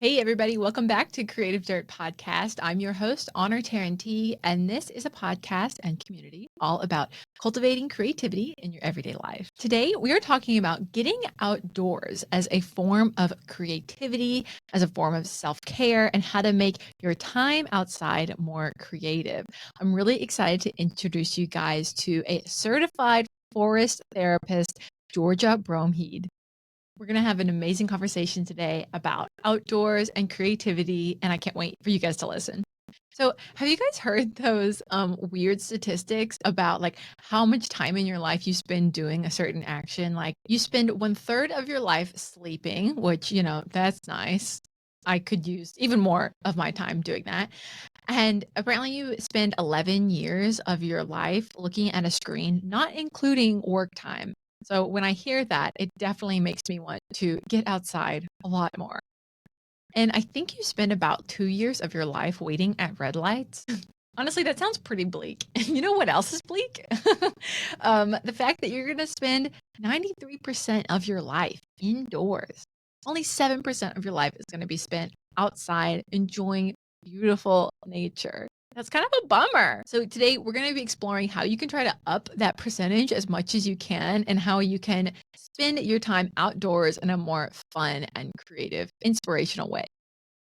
Hey, everybody, welcome back to Creative Dirt Podcast. I'm your host, Honor and this is a podcast and community all about cultivating creativity in your everyday life. Today, we are talking about getting outdoors as a form of creativity, as a form of self-care, and how to make your time outside more creative. I'm really excited to introduce you guys to a certified forest therapist, Georgia Bromhead. We're going to have an amazing conversation today about outdoors and creativity, and I can't wait for you guys to listen. So, have you guys heard those weird statistics about like how much time in your life you spend doing a certain action? Like you spend 1/3 of your life sleeping, which, that's nice. I could use even more of my time doing that. And apparently, you spend 11 years of your life looking at a screen, not including work time. So when I hear that, it definitely makes me want to get outside a lot more. And I think you spend about 2 years of your life waiting at red lights. Honestly, that sounds pretty bleak. And you know what else is bleak? The fact that you're going to spend 93% of your life indoors. Only 7% of your life is going to be spent outside enjoying beautiful nature. That's kind of a bummer. So today we're going to be exploring how you can try to up that percentage as much as you can and how you can spend your time outdoors in a more fun and creative, inspirational way.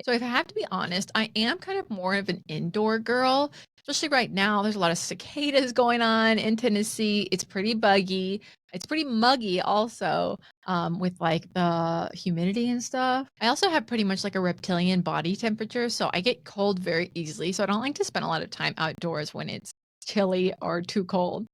So if I have to be honest, I am kind of more of an indoor girl, especially right now. There's a lot of cicadas going on in Tennessee. It's pretty buggy. It's pretty muggy also, with like the humidity and stuff. I also have pretty much like a reptilian body temperature, so I get cold very easily. So I don't like to spend a lot of time outdoors when it's chilly or too cold.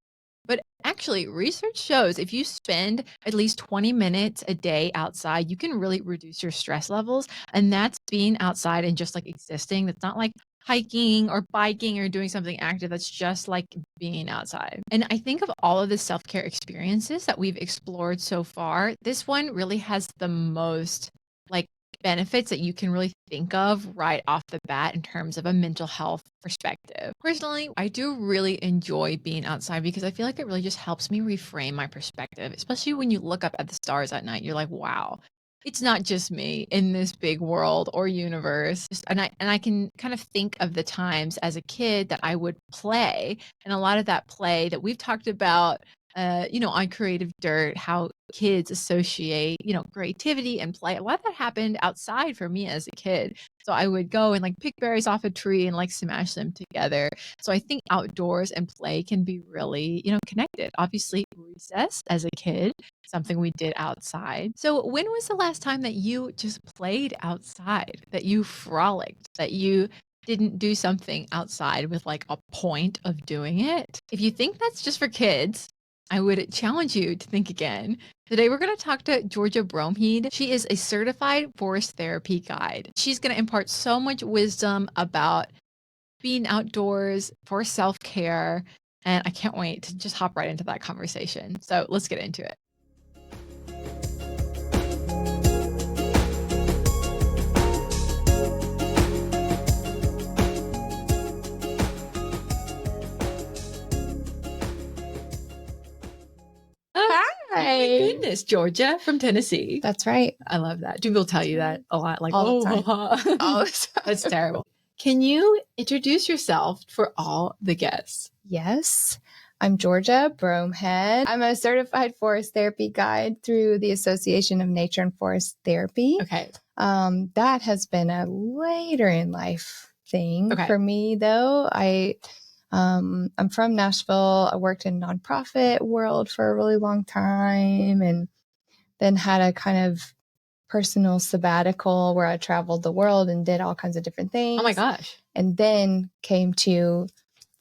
But actually, research shows if you spend at least 20 minutes a day outside, you can really reduce your stress levels. And that's being outside and just like existing. That's not like hiking or biking or doing something active. That's just like being outside. And I think of all of the self care experiences that we've explored so far, this one really has the most like benefits that you can really think of right off the bat in terms of a mental health perspective. Personally, I do really enjoy being outside because I feel like it really just helps me reframe my perspective, especially when you look up at the stars at night. You're like, wow, it's not just me in this big world or universe. And I can kind of think of the times as a kid that I would play, and a lot of that play that we've talked about on Creative Dirt, how kids associate, creativity and play. A lot of that happened outside for me as a kid. So I would go and like pick berries off a tree and like smash them together. So I think outdoors and play can be really, connected. Obviously, recess as a kid, something we did outside. So when was the last time that you just played outside, that you frolicked, that you didn't do something outside with like a point of doing it? If you think that's just for kids, I would challenge you to think again. Today, we're going to talk to Georgia Bromhead. She is a certified forest therapy guide. She's going to impart so much wisdom about being outdoors for self care. And I can't wait to just hop right into that conversation. So let's get into it. Hi. Oh my goodness, Georgia from Tennessee. That's right. I love that. Do people tell you that a lot? Like, All the time. All the time. That's terrible. Can you introduce yourself for all the guests? Yes. I'm Georgia Bromhead. I'm a certified forest therapy guide through the Association of Nature and Forest Therapy. Okay. That has been a later in life thing for me, though. I'm from Nashville. I worked in nonprofit world for a really long time, and then had a kind of personal sabbatical where I traveled the world and did all kinds of different things. Oh my gosh. And then came to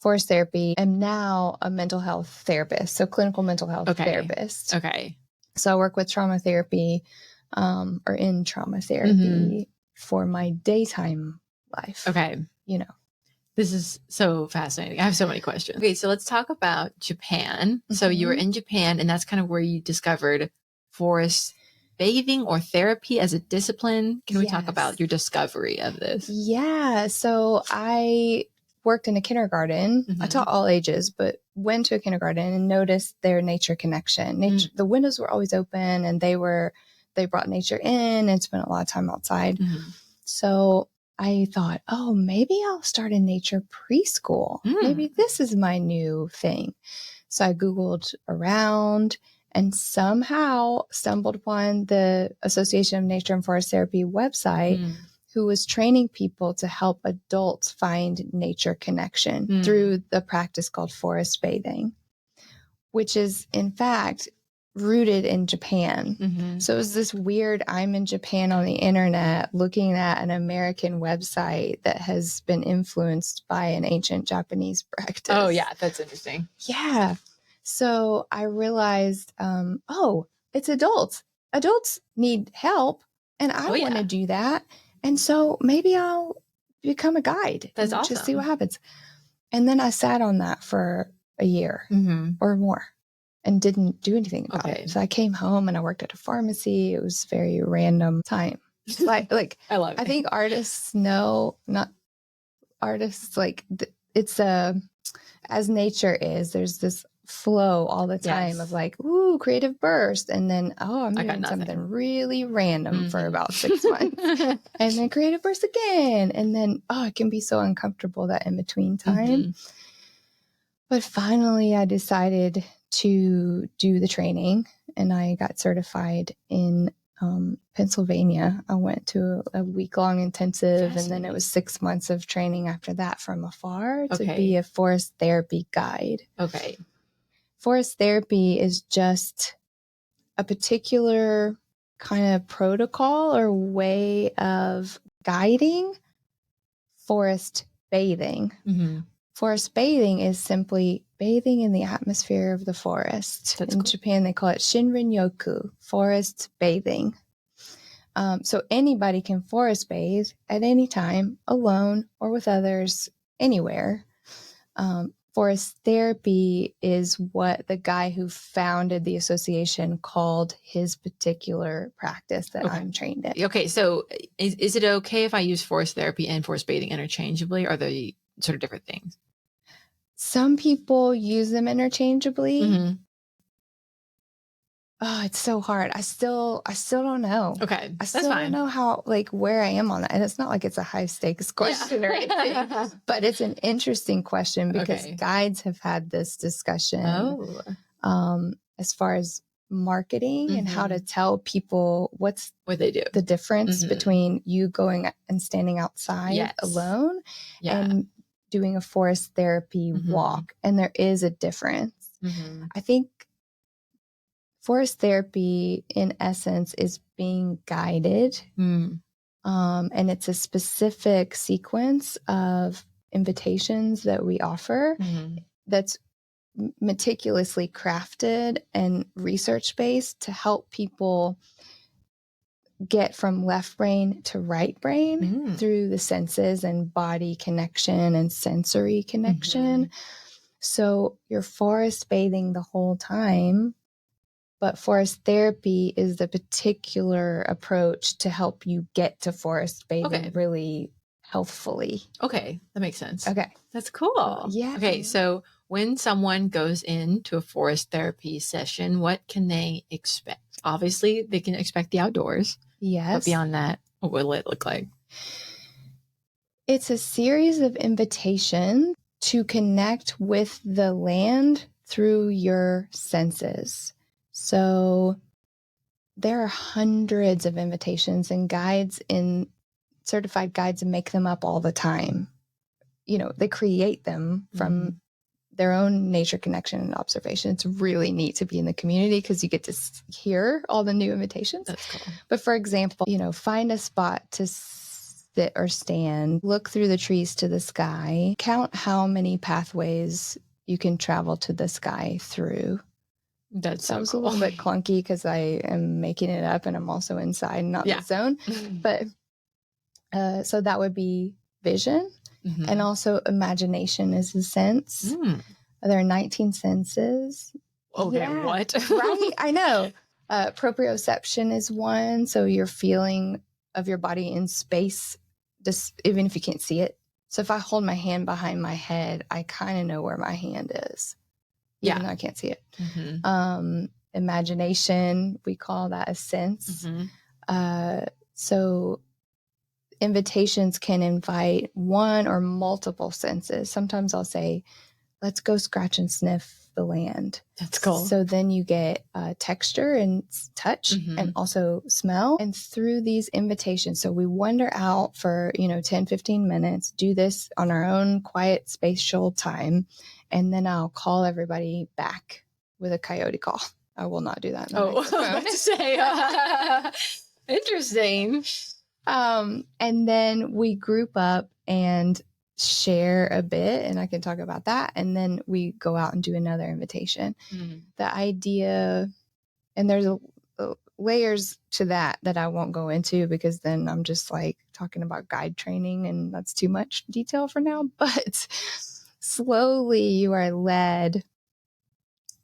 forest therapy. I'm now a mental health therapist, so clinical mental health therapist. Okay. So I work with trauma therapy, or in trauma therapy for my daytime life. Okay. This is so fascinating. I have so many questions. Okay, so let's talk about Japan. So you were in Japan, and that's kind of where you discovered forest bathing or therapy as a discipline. Can we talk about your discovery of this? Yeah. So I worked in a kindergarten. I taught all ages, but went to a kindergarten and noticed their nature connection. The windows were always open, and they brought nature in and spent a lot of time outside. So I thought, oh, maybe I'll start a nature preschool. Maybe this is my new thing. So I Googled around and somehow stumbled upon the Association of Nature and Forest Therapy website, who was training people to help adults find nature connection through the practice called forest bathing, which is in fact rooted in Japan. So it was this weird, I'm in Japan on the internet looking at an American website that has been influenced by an ancient Japanese practice. Oh yeah, that's interesting. Yeah. So I realized, oh, it's adults. Adults need help and I want to do that. And so maybe I'll become a guide. That's and awesome. Just see what happens. And then I sat on that for a year or more and didn't do anything about it. So I came home and I worked at a pharmacy. It was a very random time. Like I love it. I think artists know, not artists, like it's as nature is, there's this flow all the time of like, ooh, creative burst. And then, oh, I'm doing something really random for about 6 months. And then creative burst again. And then, oh, it can be so uncomfortable, that in between time. But finally, I decided to do the training and I got certified in Pennsylvania. I went to a week-long intensive and then it was 6 months of training after that from afar to be a forest therapy guide. Forest therapy is just a particular kind of protocol or way of guiding forest bathing. Forest bathing is simply bathing in the atmosphere of the forest. In Japan, they call it Shinrin-yoku, forest bathing. So anybody can forest bathe at any time, alone or with others, anywhere. Forest therapy is what the guy who founded the association called his particular practice that I'm trained in. Okay, so is it okay if I use forest therapy and forest bathing interchangeably? Or are they sort of different things? Some people use them interchangeably. Oh, it's so hard. I still don't know. Okay, I still don't know how, like, where I am on that. And it's not like it's a high stakes question or anything, but it's an interesting question because guides have had this discussion as far as marketing and how to tell people what they do, the difference between you going and standing outside alone and doing a forest therapy walk. And there is a difference. I think forest therapy, in essence, is being guided. And it's a specific sequence of invitations that we offer that's meticulously crafted and research-based to help people get from left brain to right brain through the senses and body connection and sensory connection. So you're forest bathing the whole time, but forest therapy is the particular approach to help you get to forest bathing really healthfully. Okay, that makes sense. Okay. That's cool. Yeah. Okay, so when someone goes into a forest therapy session, what can they expect? Obviously, they can expect the outdoors. Yes. But beyond that, what will it look like? It's a series of invitations to connect with the land through your senses. So there are hundreds of invitations, and guides in certified guides make them up all the time. You know, they create them from their own nature connection and observation. It's really neat to be in the community because you get to hear all the new invitations. That's cool. But for example, you know, find a spot to sit or stand, look through the trees to the sky, count how many pathways you can travel to the sky through. That's so cool. A little bit clunky because I am making it up and I'm also inside, not in the zone. But so that would be vision. And also imagination is a sense. There are 19 senses. Okay, what? Right? I know. Proprioception is one. So your feeling of your body in space, just even if you can't see it. So if I hold my hand behind my head, I kind of know where my hand is, even though I can't see it. Imagination, we call that a sense. So invitations can invite one or multiple senses. Sometimes I'll say, let's go scratch and sniff the land. That's cool. So then you get texture and touch and also smell. And through these invitations, so we wander out for, 10, 15 minutes, do this on our own quiet spatial time. And then I'll call everybody back with a coyote call. I will not do that. Interesting. And then we group up and share a bit, and I can talk about that. And then we go out and do another invitation. The idea, and there's layers to that I won't go into, because then I'm just like talking about guide training, and that's too much detail for now. But slowly you are led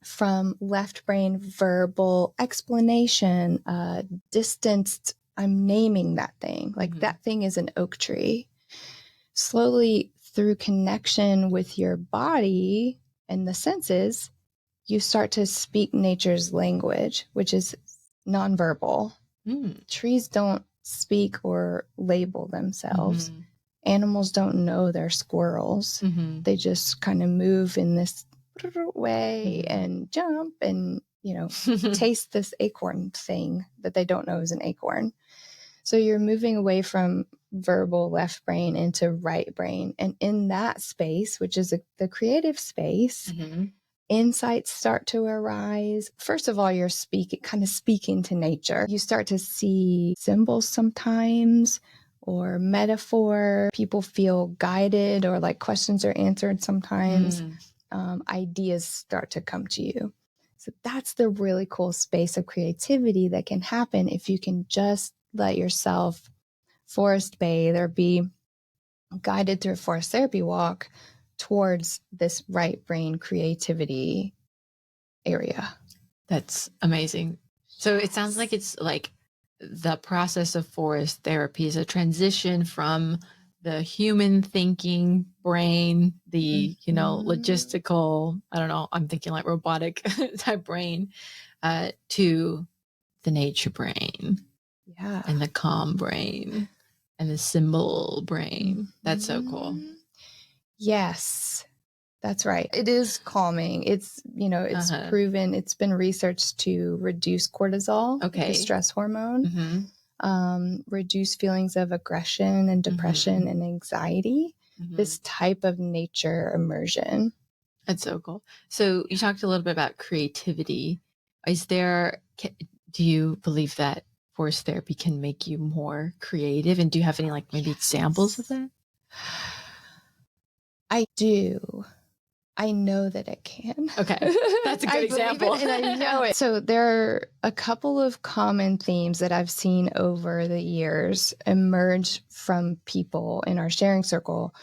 from left brain verbal explanation, distanced, I'm naming that thing. Like that thing is an oak tree. Slowly, through connection with your body and the senses, you start to speak nature's language, which is nonverbal. Trees don't speak or label themselves. Animals don't know they're squirrels. They just kind of move in this way and jump and, taste this acorn thing that they don't know is an acorn. So you're moving away from verbal left brain into right brain. And in that space, which is the creative space, insights start to arise. First of all, you're speaking to nature. You start to see symbols sometimes, or metaphor. People feel guided, or like questions are answered sometimes. Ideas start to come to you. So that's the really cool space of creativity that can happen if you can just let yourself forest bathe or be guided through a forest therapy walk towards this right brain creativity area. That's amazing. So it sounds like it's like the process of forest therapy is a transition from the human thinking brain, the, logistical, I don't know, I'm thinking like robotic type brain, to the nature brain. Yeah. And the calm brain and the symbol brain. That's so cool. Yes, that's right. It is calming. It's, it's proven, it's been researched to reduce cortisol, the stress hormone, reduce feelings of aggression and depression and anxiety, this type of nature immersion. That's so cool. So you talked a little bit about creativity. Do you believe that forest therapy can make you more creative? And do you have any maybe examples of that? I do. I know that it can. Okay. That's a good example. And I know it. So there are a couple of common themes that I've seen over the years emerge from people in our sharing circle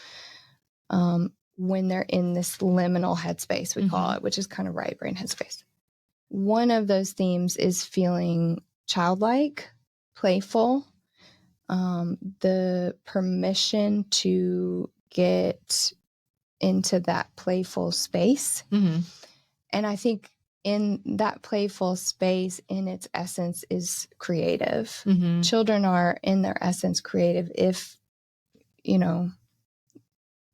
when they're in this liminal headspace, we call it, which is kind of right brain headspace. One of those themes is feeling childlike, playful, the permission to get into that playful space. And I think in that playful space, in its essence, is creative. Children are in their essence creative if,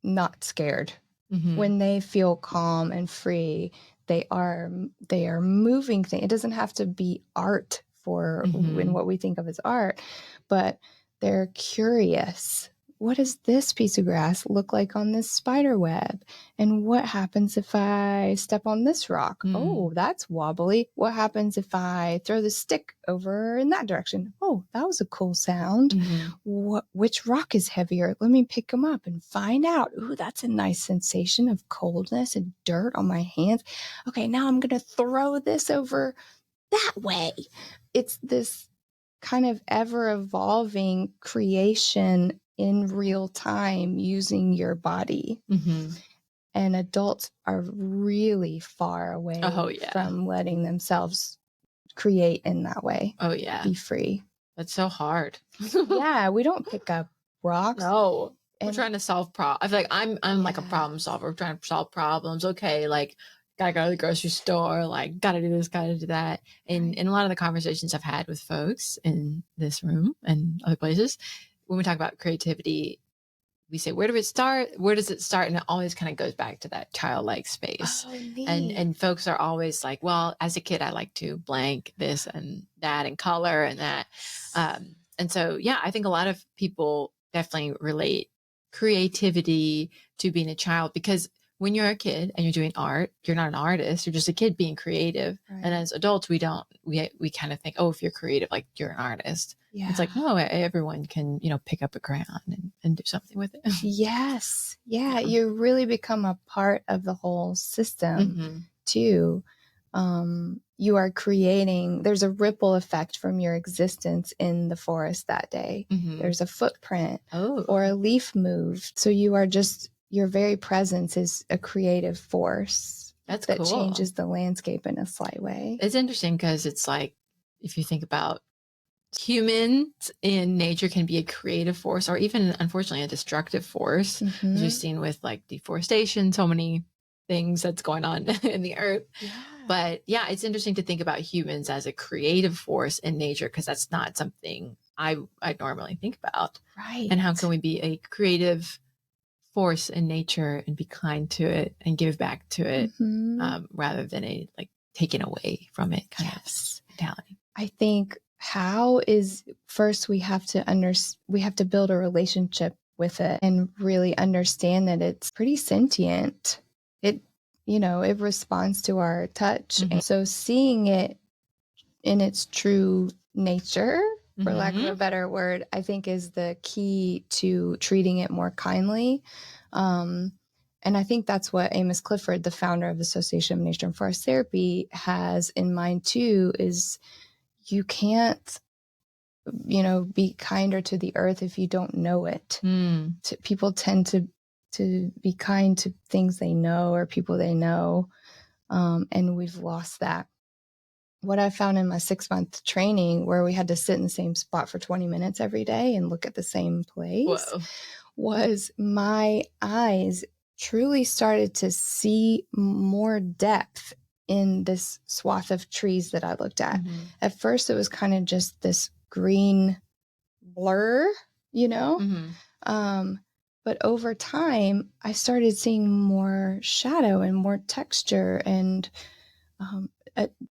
not scared. When they feel calm and free, they are moving things. It doesn't have to be art for in what we think of as art, but they're curious. What does this piece of grass look like on this spider web? And what happens if I step on this rock? Oh, that's wobbly. What happens if I throw the stick over in that direction? Oh, that was a cool sound. Which rock is heavier? Let me pick them up and find out. Ooh, that's a nice sensation of coldness and dirt on my hands. Okay, now I'm going to throw this over that way. It's this kind of ever evolving creation in real time using your body. And adults are really far away from letting themselves create in that way. Be free. That's so hard. Yeah, we don't pick up rocks. No. We're trying to solve problems. I feel like I'm like a problem solver. We're trying to solve problems. Okay, gotta go to the grocery store, gotta do this, gotta do that. And in a lot of the conversations I've had with folks in this room and other places, when we talk about creativity, we say, where do it start? Where does it start? And it always kind of goes back to that childlike space. Oh, neat. And folks are always like, well, as a kid, I like to blank this and that and color and that. And so, yeah, I think a lot of people definitely relate creativity to being a child, because when you're a kid and you're doing art, you're not an artist. You're just a kid being creative. Right. And as adults, we kind of think, oh, if you're creative, like you're an artist. Yeah. It's like, no, everyone can, pick up a crayon and do something with it. Yes. Yeah. You really become a part of the whole system too. You are creating, there's a ripple effect from your existence in the forest that day. There's a footprint or a leaf moved. So your very presence is a creative force that cool. changes the landscape in a slight way. It's interesting because it's like, if you think about humans in nature can be a creative force, or even unfortunately a destructive force, as we've seen with like deforestation, so many things that's going on in the earth. Yeah. But yeah, it's interesting to think about humans as a creative force in nature, because that's not something I normally think about. Right. And how can we be a creative force in nature and be kind to it and give back to it, rather than a like taken away from it kind of mentality. I think first we have to build a relationship with it and really understand that it's pretty sentient. It responds to our touch. And so seeing it in its true nature, for lack of a better word, I think is the key to treating it more kindly. And I think that's what Amos Clifford, the founder of the Association of Nature and Forest Therapy, has in mind too, is you can't, be kinder to the earth if you don't know it. People tend to be kind to things they know or people they know. And we've lost that. What I found in my 6-month training, where we had to sit in the same spot for 20 minutes every day and look at the same place, was my eyes truly started to see more depth in this swath of trees that I looked at. At first, it was kind of just this green blur, but over time, I started seeing more shadow and more texture and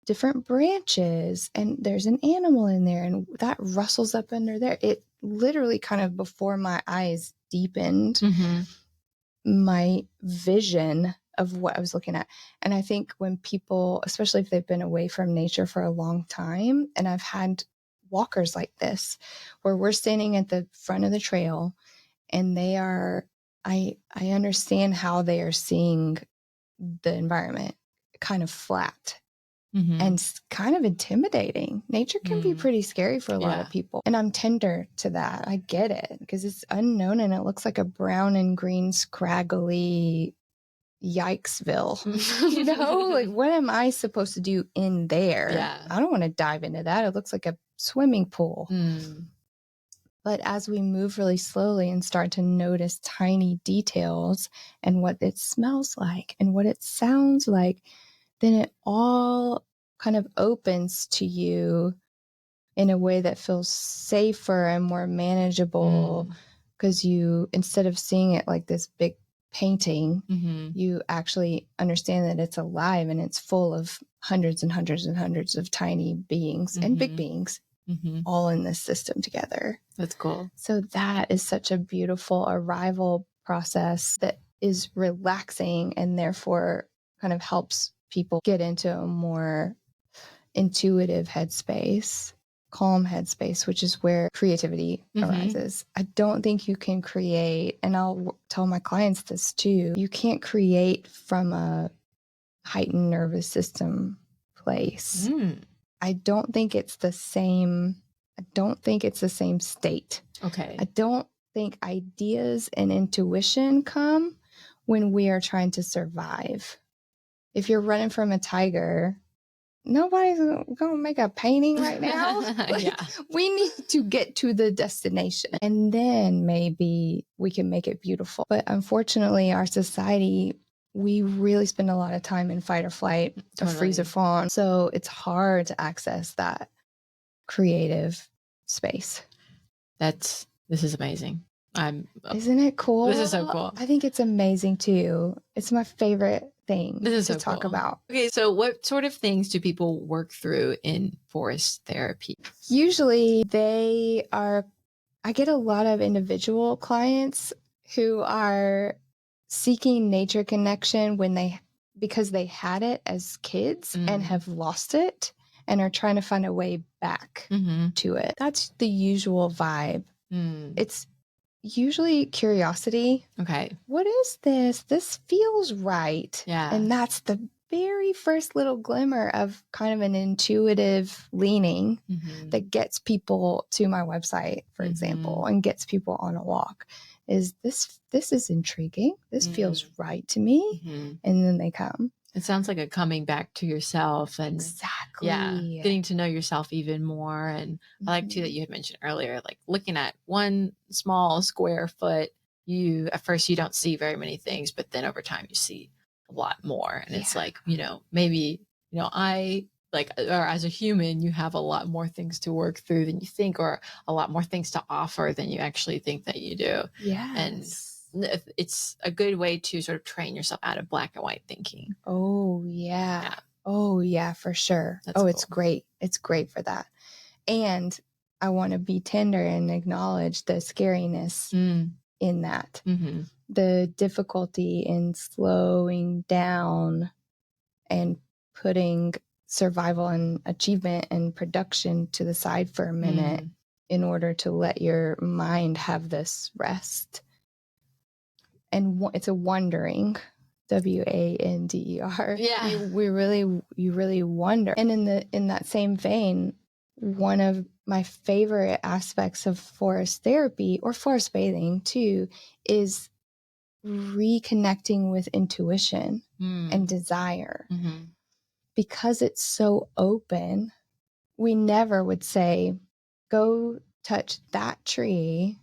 different branches, and there's an animal in there, and that rustles up under there. It literally kind of, before my eyes deepened, my vision of what I was looking at. And I think when people, especially if they've been away from nature for a long time, and I've had walkers like this, where we're standing at the front of the trail and I understand how they are seeing the environment kind of flat and kind of intimidating. Nature can be pretty scary for a lot of people. And I'm tender to that. I get it, because it's unknown and it looks like a brown and green scraggly yikesville. Like, what am I supposed to do in there? Yeah. I don't want to dive into that. It looks like a swimming pool. But as we move really slowly and start to notice tiny details and what it smells like and what it sounds like, then it all kind of opens to you in a way that feels safer and more manageable, because you, instead of seeing it like this big painting, you actually understand that it's alive and it's full of hundreds and hundreds and hundreds of tiny beings and big beings all in this system together. That's cool. So that is such a beautiful arrival process that is relaxing and therefore kind of helps people get into a more intuitive headspace, calm headspace, which is where creativity arises. I don't think you can create, and I'll tell my clients this too, you can't create from a heightened nervous system place. I don't think it's the same. I don't think it's the same state. Okay. I don't think ideas and intuition come when we are trying to survive. If you're running from a tiger, nobody's going to make a painting right now. We need to get to the destination, and then maybe we can make it beautiful. But unfortunately, our society, we really spend a lot of time in fight or flight, or freeze or fawn. So it's hard to access that creative space. That's This is amazing. Isn't it cool? This is so cool. I think it's amazing too. It's my favorite thing to talk about. Okay, so what sort of things do people work through in forest therapy? Usually I get a lot of individual clients who are seeking nature connection because they had it as kids and have lost it and are trying to find a way back to it. That's the usual vibe. It's usually curiosity. Okay. What is this? This feels right. Yeah. And that's the very first little glimmer of kind of an intuitive leaning that gets people to my website, for example, and gets people on a walk. Is this is intriguing. This feels right to me. And then they come. It sounds like a coming back to yourself and exactly. Yeah, getting to know yourself even more. And I like too that you had mentioned earlier, like looking at one small square foot, at first you don't see very many things, but then over time you see a lot more. And it's like, maybe, I like, or as a human, you have a lot more things to work through than you think, or a lot more things to offer than you actually think that you do. Yes. And it's a good way to sort of train yourself out of black and white thinking. Oh, yeah. Oh, yeah, for sure. That's cool. It's great. It's great for that. And I want to be tender and acknowledge the scariness in that. The difficulty in slowing down and putting survival and achievement and production to the side for a minute in order to let your mind have this rest. And it's a wondering, WANDER. Yeah. You really wonder. And in that same vein, one of my favorite aspects of forest therapy or forest bathing too is reconnecting with intuition and desire. Because it's so open, we never would say, go touch that tree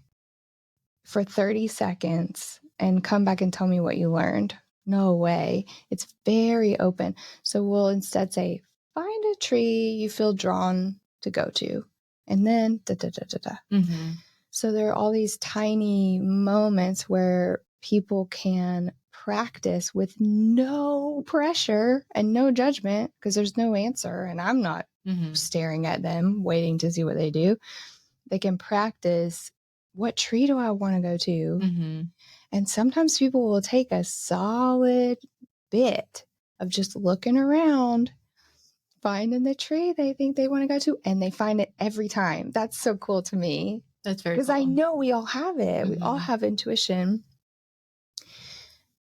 for 30 seconds and come back and tell me what you learned. No way. It's very open. So we'll instead say, find a tree you feel drawn to go to. And then So there are all these tiny moments where people can practice with no pressure and no judgment because there's no answer. And I'm not staring at them, waiting to see what they do. They can practice, what tree do I want to go to? And sometimes people will take a solid bit of just looking around, finding the tree they think they want to go to, and they find it every time. That's so cool to me. That's very cool. Because I know we all have it. We all have intuition.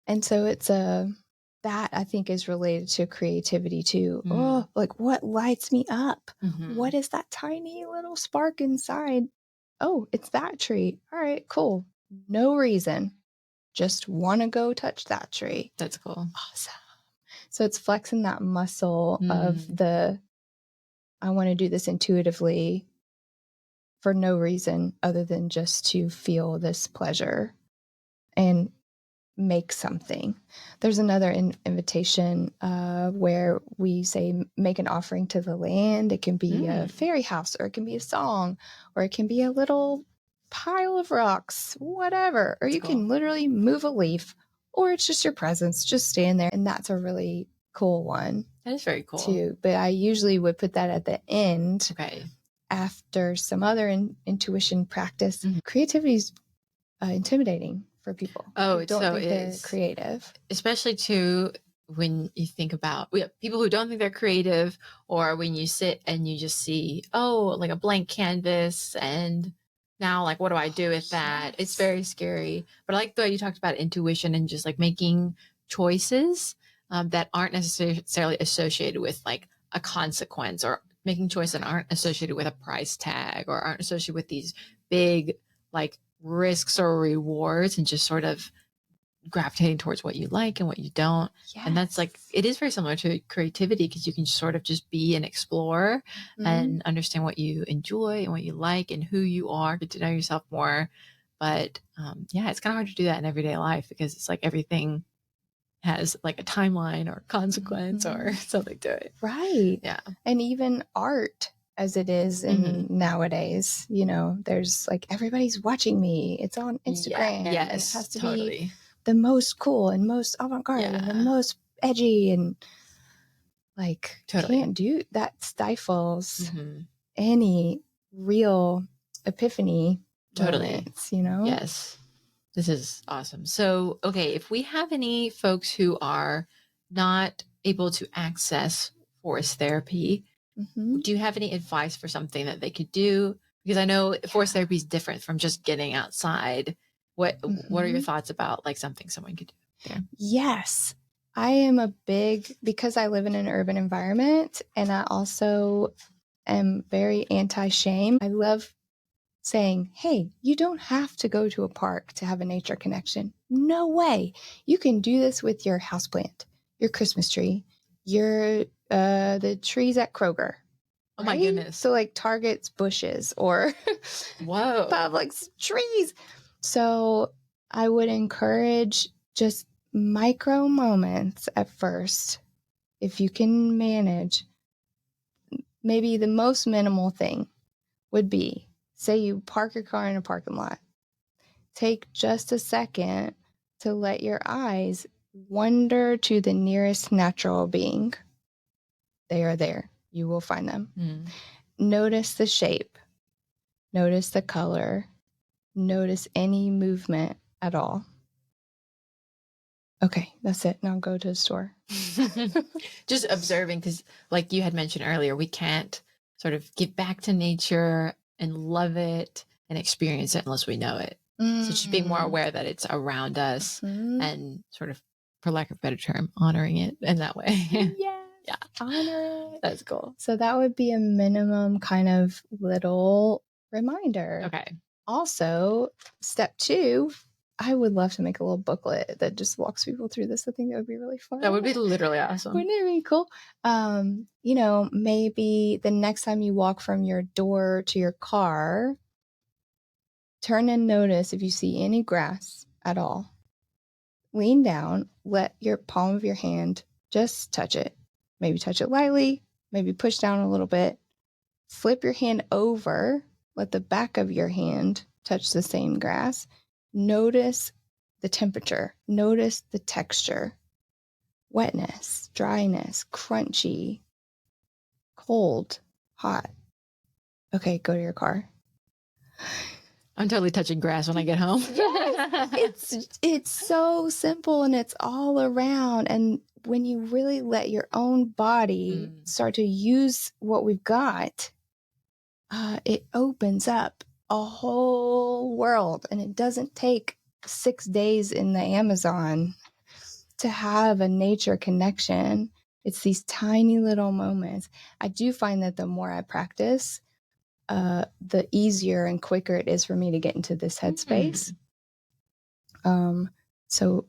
And so it's that I think is related to creativity too. Oh, like what lights me up? What is that tiny little spark inside? Oh, it's that tree. All right, cool. No reason. Just want to go touch that tree. That's cool. Awesome. So it's flexing that muscle of I want to do this intuitively for no reason other than just to feel this pleasure and make something. There's another invitation where we say make an offering to the land. It can be a fairy house, or it can be a song, or it can be a little pile of rocks, whatever. Or you can literally move a leaf, or it's just your presence, just stand there. And that's a really cool one. That is very cool too. But I usually would put that at the end. Okay. After some other intuition practice. Creativity is intimidating for people. Oh, don't think they're creative. Especially too when you think about people who don't think they're creative, or when you sit and you just see, like a blank canvas, and now like what do I do with that? Yes. It's very scary. But I like the way you talked about intuition and just like making choices that aren't necessarily associated with like a consequence, or making choices that aren't associated with a price tag, or aren't associated with these big like risks or rewards, and just sort of gravitating towards what you like and what you don't. Yes. And that's like, it is very similar to creativity, because you can sort of just be and explore and understand what you enjoy and what you like and who you are, get to know yourself more. But it's kind of hard to do that in everyday life, because it's like everything has like a timeline or consequence or something to it. Right. Yeah. And even art. as it is in nowadays. You know, there's like, everybody's watching me. It's on Instagram. Yes, and it has to totally be the most cool and most avant-garde and the most edgy, and like, can't do that. Stifles any real epiphany moments, you know? Yes. This is awesome. So, okay, if we have any folks who are not able to access forest therapy, do you have any advice for something that they could do? Because I know forest therapy is different from just getting outside. What are your thoughts about like something someone could do there? Yes. I am because I live in an urban environment, and I also am very anti-shame. I love saying, hey, you don't have to go to a park to have a nature connection. No way. You can do this with your houseplant, your Christmas tree, the trees at Kroger. Oh my goodness. So like Target's bushes or Publix trees. So I would encourage just micro moments at first. If you can manage, maybe the most minimal thing would be, say you park your car in a parking lot. Take just a second to let your eyes wander to the nearest natural being. They are there. You will find them. Notice the shape. Notice the color. Notice any movement at all. Okay, that's it. Now go to the store. Just observing, because like you had mentioned earlier, we can't sort of give back to nature and love it and experience it unless we know it. So just being more aware that it's around us and sort of, for lack of a better term, honoring it in that way. Yeah, honor it. That's cool. So that would be a minimum kind of little reminder. Okay. Also, step 2, I would love to make a little booklet that just walks people through this. I think that would be really fun. That would be literally awesome. Wouldn't it be cool? You know, maybe the next time you walk from your door to your car, turn and notice if you see any grass at all. Lean down, let your palm of your hand just touch it. Maybe touch it lightly, maybe push down a little bit. Flip your hand over, let the back of your hand touch the same grass. Notice the temperature, notice the texture, wetness, dryness, crunchy, cold, hot. Okay, go to your car. I'm totally touching grass when I get home. Yes. It's so simple and it's all around. And when you really let your own body start to use what we've got, it opens up a whole world. And it doesn't take 6 days in the Amazon to have a nature connection. It's these tiny little moments. I do find that the more I practice, the easier and quicker it is for me to get into this headspace. So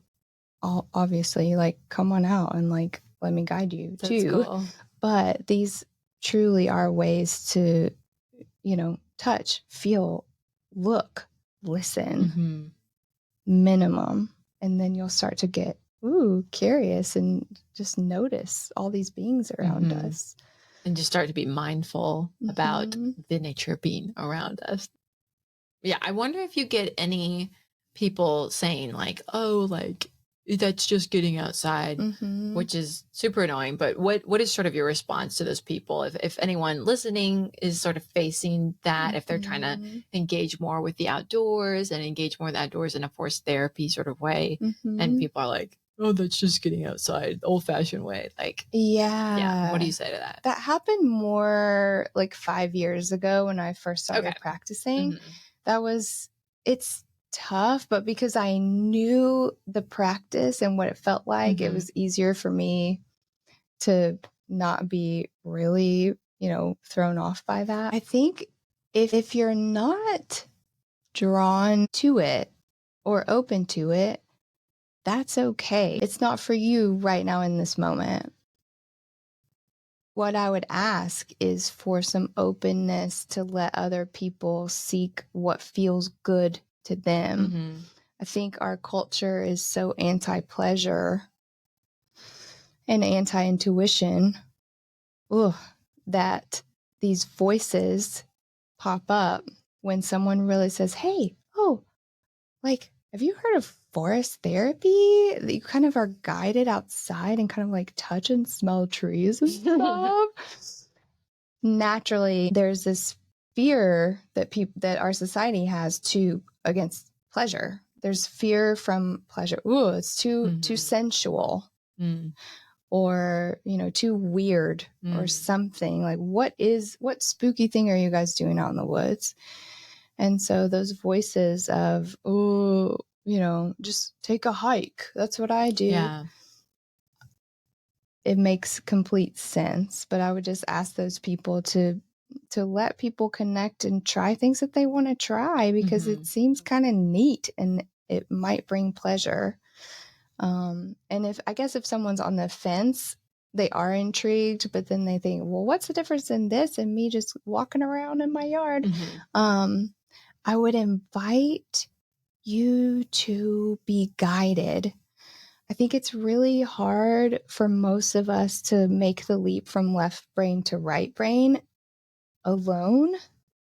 I'll obviously like come on out and like let me guide you too. Cool. But these truly are ways to, you know, touch, feel, look, listen, minimum. And then you'll start to get curious and just notice all these beings around us. And just start to be mindful about the nature being around us. Yeah, I wonder if you get any people saying like, oh, like that's just getting outside, which is super annoying. But what is sort of your response to those people? If anyone listening is sort of facing that, if they're trying to engage more with the outdoors and engage more with the outdoors in a forced therapy sort of way, and people are like, oh, that's just getting outside, old-fashioned way. Like, yeah. What do you say to that? That happened more like 5 years ago when I first started practicing. It's tough, but because I knew the practice and what it felt like, it was easier for me to not be really, you know, thrown off by that. I think if you're not drawn to it or open to it, that's okay. It's not for you right now in this moment. What I would ask is for some openness to let other people seek what feels good to them. I think our culture is so anti-pleasure and anti-intuition that these voices pop up when someone really says, hey, like, have you heard of forest therapy? That you kind of are guided outside and kind of like touch and smell trees and stuff. Naturally, there's this fear that our society has against pleasure. There's fear from pleasure. Ooh, it's too sensual. Or, too weird or something. Like, what spooky thing are you guys doing out in the woods? And so those voices of, just take a hike. That's what I do. Yeah. It makes complete sense. But I would just ask those people to let people connect and try things that they want to try, because it seems kind of neat and it might bring pleasure. And if someone's on the fence, they are intrigued, but then they think, well, what's the difference in this and me just walking around in my yard? I would invite you to be guided. I think it's really hard for most of us to make the leap from left brain to right brain alone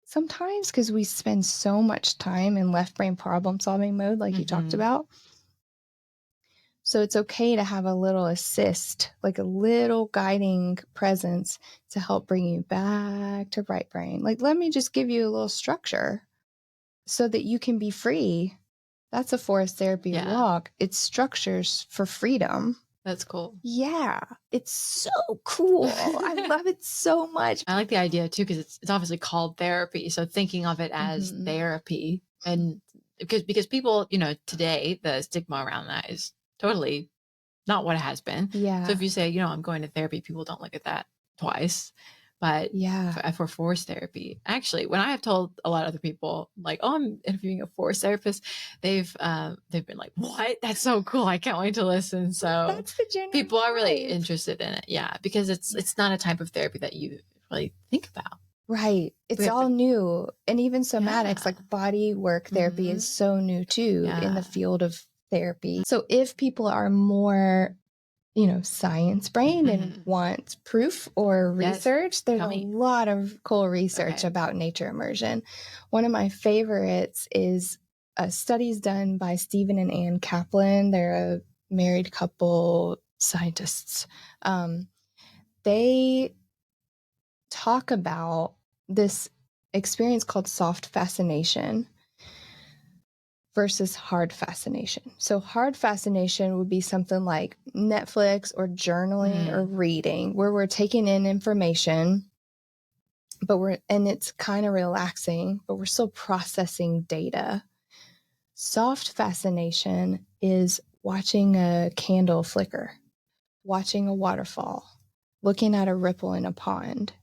sometimes, because we spend so much time in left brain problem solving mode, like you talked about. So it's okay to have a little assist, like a little guiding presence to help bring you back to right brain. Like, let me just give you a little structure so that you can be free. That's a forest therapy walk. It's structures for freedom. That's cool. Yeah, it's so cool. I love it so much. I like the idea too, because it's obviously called therapy. So thinking of it as therapy, and because people, today the stigma around that is totally not what it has been. Yeah. So if you say, I'm going to therapy, people don't look at that twice. But for forest therapy, actually, when I have told a lot of other people, like, oh, I'm interviewing a forest therapist, they've been like, what? That's so cool. I can't wait to listen. So that's the general people are really interested in it. Yeah. Because it's not a type of therapy that you really think about. Right. It's all new. And even somatics, like body work therapy is so new too in the field of therapy. So if people are more, science brained and want proof or research, there's a lot of cool research about nature immersion. One of my favorites is studies done by Stephen and Ann Kaplan. They're a married couple scientists. They talk about this experience called soft fascination versus hard fascination. So hard fascination would be something like Netflix or journaling or reading, where we're taking in information, and it's kind of relaxing, but we're still processing data. Soft fascination is watching a candle flicker, watching a waterfall, looking at a ripple in a pond.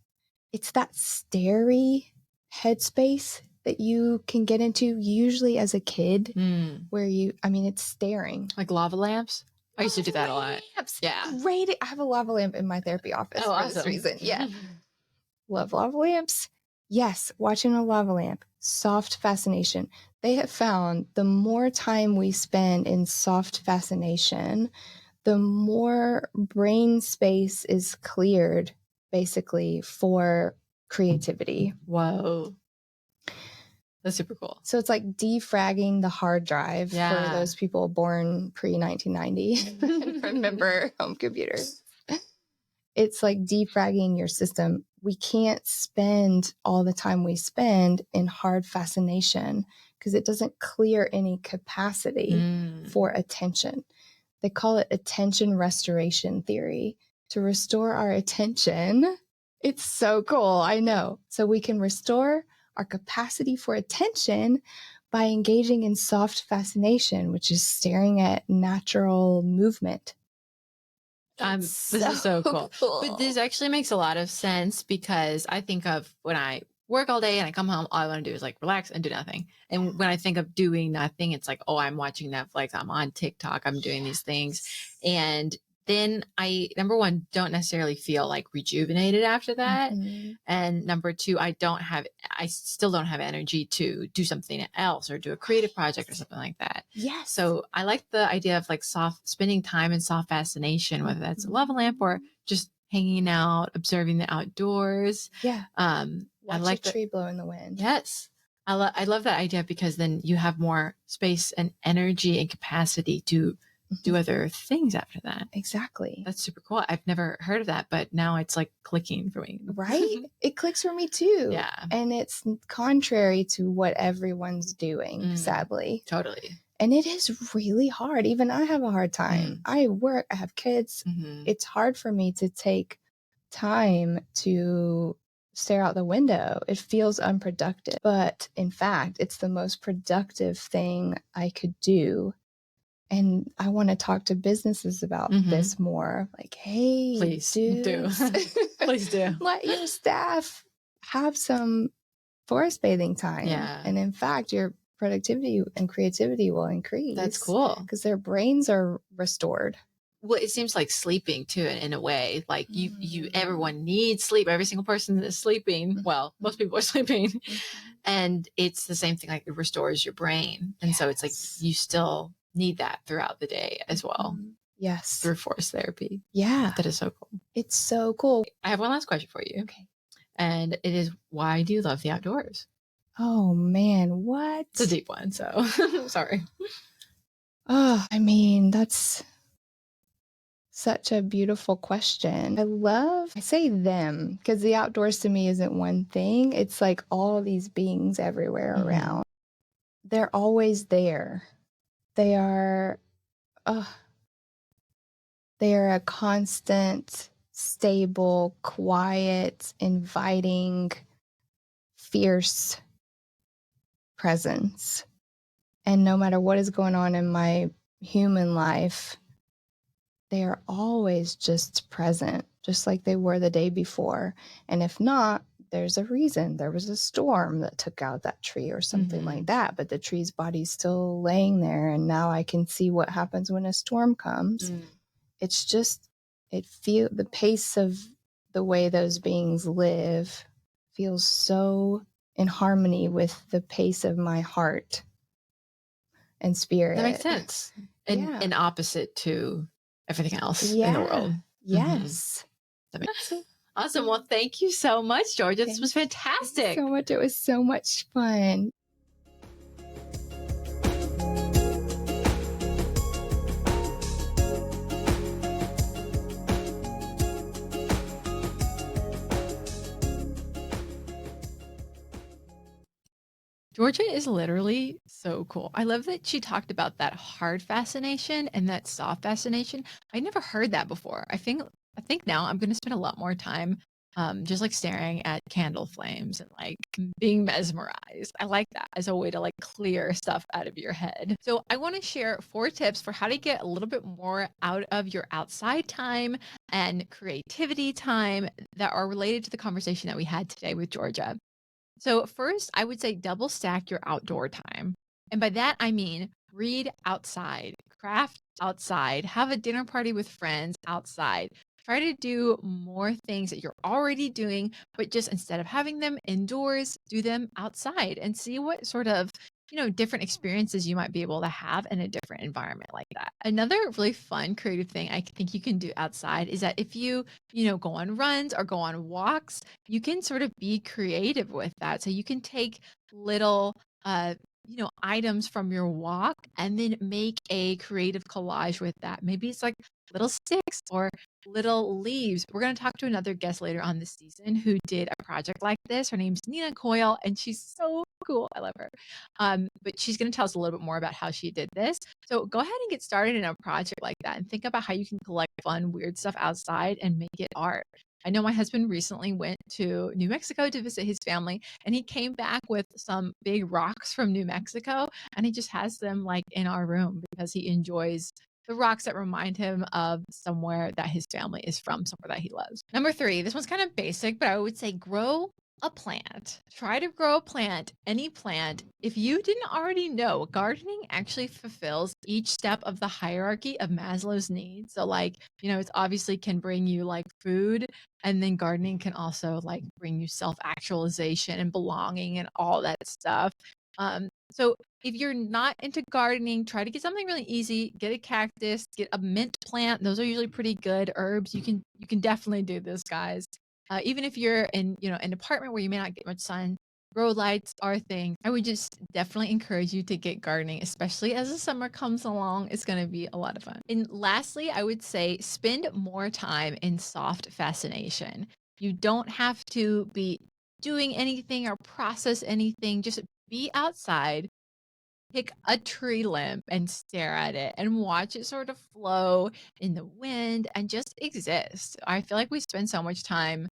It's that starey headspace that you can get into usually as a kid, where it's staring. Like lava lamps? I used to do that a lot. Yeah. Great. I have a lava lamp in my therapy office for this reason. Yeah. Love lava lamps. Yes. Watching a lava lamp. Soft fascination. They have found the more time we spend in soft fascination, the more brain space is cleared, basically, for creativity. Whoa. That's super cool. So it's like defragging the hard drive for those people born pre-1990 remember home computers. It's like defragging your system. We can't spend all the time we spend in hard fascination because it doesn't clear any capacity for attention. They call it attention restoration theory. To restore our attention, it's so cool, I know. So we can restore our capacity for attention by engaging in soft fascination, which is staring at natural movement. This is so cool. But this actually makes a lot of sense, because I think of when I work all day and I come home, all I want to do is like relax and do nothing. And when I think of doing nothing, it's like, oh, I'm watching Netflix, I'm on TikTok, I'm doing these things. And then I, number one, don't necessarily feel like rejuvenated after that. And number two, I still don't have energy to do something else or do a creative project or something like that. Yes. So I like the idea of like spending time in soft fascination, whether that's a lava lamp or just hanging out, observing the outdoors. Yeah. I Watch like a tree blow in the wind. Yes. I love that idea because then you have more space and energy and capacity to do other things after that. Exactly. That's super cool. I've never heard of that, but now it's like clicking for me. Right? It clicks for me too. Yeah. And it's contrary to what everyone's doing, sadly. Totally. And it is really hard. Even I have a hard time. I work, I have kids. It's hard for me to take time to stare out the window. It feels unproductive. But in fact, it's the most productive thing I could do. And I want to talk to businesses about this more. Like, hey, please dudes, do. Please do. Let your staff have some forest bathing time. Yeah. And in fact, your productivity and creativity will increase. That's cool. Because their brains are restored. Well, it seems like sleeping too, in a way. Like everyone needs sleep. Every single person is sleeping. Well, most people are sleeping. And it's the same thing, like it restores your brain. And so it's like you still need that throughout the day as well. Yes. Through forest therapy. Yeah. That is so cool. It's so cool. I have one last question for you. Okay. And it is, why do you love the outdoors? Oh man, what? It's a deep one, so sorry. Oh, I mean, that's such a beautiful question. I say them because the outdoors to me isn't one thing. It's like all these beings everywhere around. They're always there. They are a constant, stable, quiet, inviting, fierce presence. And no matter what is going on in my human life, they are always just present, just like they were the day before. And if not, there's a reason. There was a storm that took out that tree or something like that, but the tree's body's still laying there. And now I can see what happens when a storm comes. It's just, the pace of the way those beings live feels so in harmony with the pace of my heart and spirit. That makes sense. And opposite to everything else in the world. Yes. That makes sense. Awesome. Well, thank you so much, Georgia. This was fantastic. So much. It was so much fun. Georgia is literally so cool. I love that she talked about that hard fascination and that soft fascination. I never heard that before. I think now I'm going to spend a lot more time just like staring at candle flames and like being mesmerized. I like that as a way to like clear stuff out of your head. So I want to share 4 tips for how to get a little bit more out of your outside time and creativity time that are related to the conversation that we had today with Georgia. So first, I would say double stack your outdoor time. And by that, I mean read outside, craft outside, have a dinner party with friends outside. Try to do more things that you're already doing, but just instead of having them indoors, do them outside and see what sort of different experiences you might be able to have in a different environment like that. Another really fun creative thing I think you can do outside is that if you go on runs or go on walks, you can sort of be creative with that. So you can take little items from your walk and then make a creative collage with that. Maybe it's like little sticks or little leaves. We're going to talk to another guest later on this season who did a project like this. Her name's Nina Coyle, and she's so cool. I love her. But she's going to tell us a little bit more about how she did this. So go ahead and get started in a project like that and think about how you can collect fun, weird stuff outside and make it art. I know my husband recently went to New Mexico to visit his family, and he came back with some big rocks from New Mexico, and he just has them like in our room because he enjoys the rocks that remind him of somewhere that his family is from, somewhere that he loves. Number 3, this one's kind of basic, but I would say grow a plant. Try to grow a plant, any plant. If you didn't already know, gardening actually fulfills each step of the hierarchy of Maslow's needs. So like, it's obviously can bring you like food, and then gardening can also like bring you self-actualization and belonging and all that stuff. So if you're not into gardening, try to get something really easy. Get a cactus, get a mint plant. Those are usually pretty good herbs. You can definitely do this, guys. Even if you're in an apartment where you may not get much sun, grow lights are a thing. I would just definitely encourage you to get gardening, especially as the summer comes along. It's going to be a lot of fun. And lastly, I would say spend more time in soft fascination. You don't have to be doing anything or process anything. Just be outside, pick a tree limb and stare at it and watch it sort of flow in the wind and just exist. I feel like we spend so much time,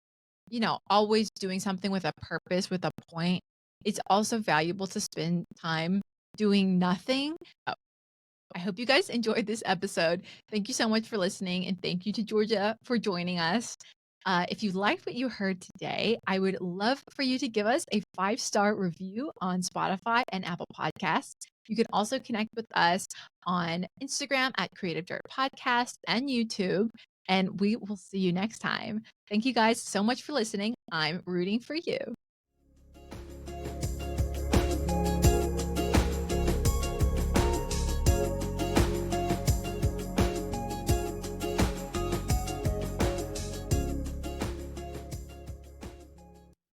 always doing something with a purpose, with a point. It's also valuable to spend time doing nothing. I hope you guys enjoyed this episode. Thank you so much for listening, and thank you to Georgia for joining us. If you liked what you heard today, I would love for you to give us a 5-star review on Spotify and Apple Podcasts. You can also connect with us on Instagram at Creative Dirt Podcast and YouTube, and we will see you next time. Thank you guys so much for listening. I'm rooting for you.